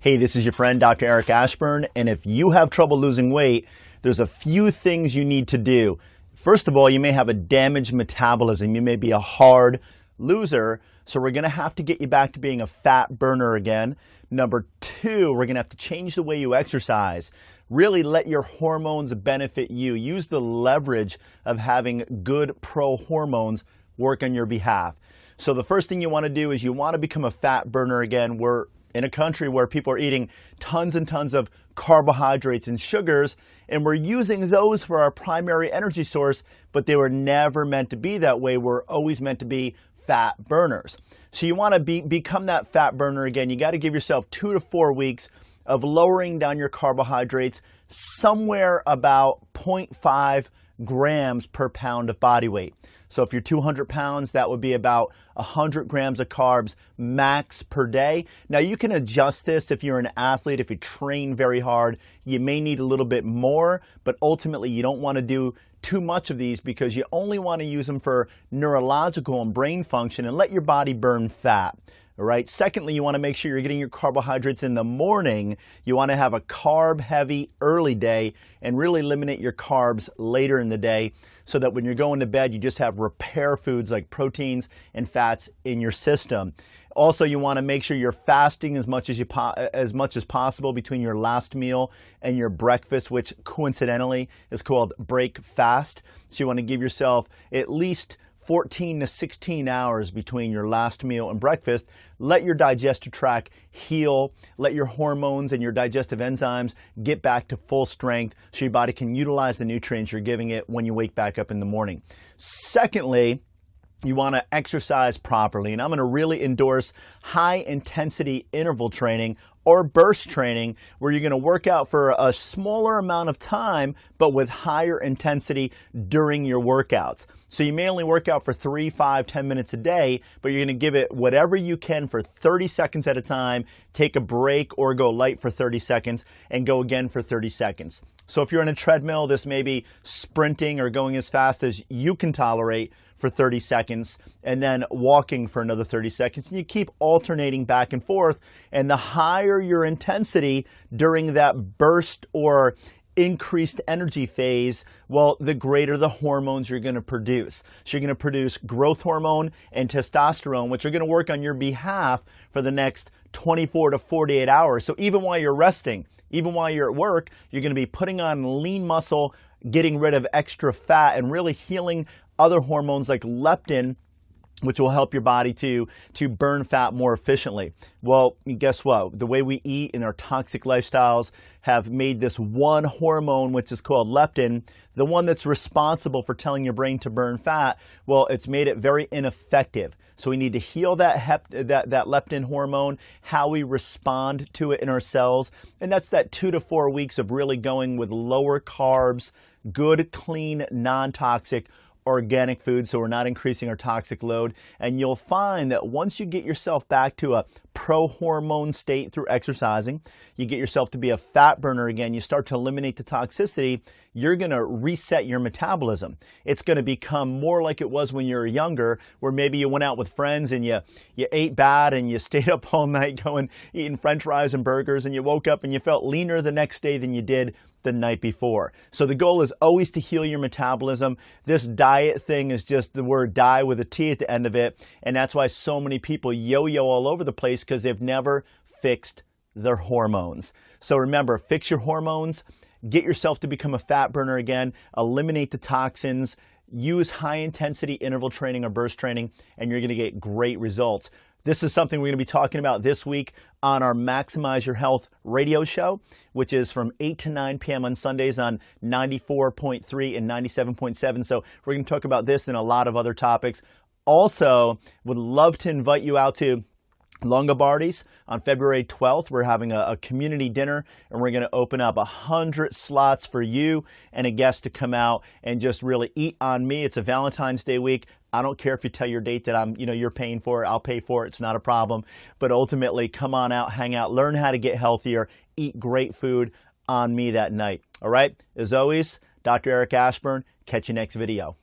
Hey, this is your friend, Dr. Eric Ashburn, and if you have trouble losing weight, there's a few things you need to do. First of all, you may have a damaged metabolism. You may be a hard loser, so we're going to have to get you back to being a fat burner again. Number two, we're going to have to change the way you exercise. Really let your hormones benefit you. Use the leverage of having good pro-hormones work on your behalf. So the first thing you want to do is you want to become a fat burner again. We're in a country where people are eating tons and tons of carbohydrates and sugars, and we're using those for our primary energy source, but they were never meant to be that way. We're always meant to be fat burners. So you want to become that fat burner again. You got to give yourself 2 to 4 weeks of lowering down your carbohydrates somewhere about 0.5 grams per pound of body weight. So if you're 200 pounds, that would be about 100 grams of carbs max per day. Now you can adjust this if you're an athlete, if you train very hard, you may need a little bit more, but ultimately you don't want to do too much of these because you only want to use them for neurological and brain function and let your body burn fat. All right. Secondly, you want to make sure you're getting your carbohydrates in the morning. You want to have a carb-heavy early day and really eliminate your carbs later in the day so that when you're going to bed, you just have repair foods like proteins and fats in your system. Also, you want to make sure you're fasting as much as possible between your last meal and your breakfast, which coincidentally is called break fast. So you want to give yourself at least 14 to 16 hours between your last meal and breakfast. Let your digestive tract heal. Let your hormones and your digestive enzymes get back to full strength so your body can utilize the nutrients you're giving it when you wake back up in the morning. Secondly, you want to exercise properly, and I'm going to really endorse high-intensity interval training or burst training where you're going to work out for a smaller amount of time but with higher intensity during your workouts. So you may only work out for 3, 5, 10 minutes a day, but you're going to give it whatever you can for 30 seconds at a time, take a break or go light for 30 seconds, and go again for 30 seconds. So if you're on a treadmill, this may be sprinting or going as fast as you can tolerate for 30 seconds and then walking for another 30 seconds. And you keep alternating back and forth. And the higher your intensity during that burst or increased energy phase, well, the greater the hormones you're going to produce. So you're going to produce growth hormone and testosterone, which are going to work on your behalf for the next 24 to 48 hours. So even while you're resting, even while you're at work, you're going to be putting on lean muscle, getting rid of extra fat, and really healing other hormones like leptin, which will help your body to burn fat more efficiently. Well, guess what? The way we eat and our toxic lifestyles have made this one hormone, which is called leptin, the one that's responsible for telling your brain to burn fat, well, it's made it very ineffective. So we need to heal that leptin hormone, how we respond to it in our cells, and that's that 2 to 4 weeks of really going with lower carbs, good, clean, non-toxic organic food, so we're not increasing our toxic load. And you'll find that once you get yourself back to a pro-hormone state through exercising, you get yourself to be a fat burner again, you start to eliminate the toxicity, you're going to reset your metabolism. It's going to become more like it was when you were younger, where maybe you went out with friends and you ate bad and you stayed up all night eating french fries and burgers, and you woke up and you felt leaner the next day than you did the night before. So the goal is always to heal your metabolism. This diet thing is just the word die with a T at the end of it. And that's why so many people yo-yo all over the place, because they've never fixed their hormones. So remember, fix your hormones, get yourself to become a fat burner again, eliminate the toxins, use high intensity interval training or burst training, and you're going to get great results. This is something we're going to be talking about this week on our Maximize Your Health radio show, which is from 8 to 9 p.m. on Sundays on 94.3 and 97.7. So we're going to talk about this and a lot of other topics. Also, would love to invite you out to Longobardi's on February 12th. We're having a community dinner, and we're going to open up 100 slots for you and a guest to come out and just really eat on me. It's a Valentine's Day week. I don't care if you tell your date that you're paying for it. I'll pay for it. It's not a problem. But ultimately, come on out, hang out, learn how to get healthier, eat great food on me that night. All right? As always, Dr. Eric Ashburn. Catch you next video.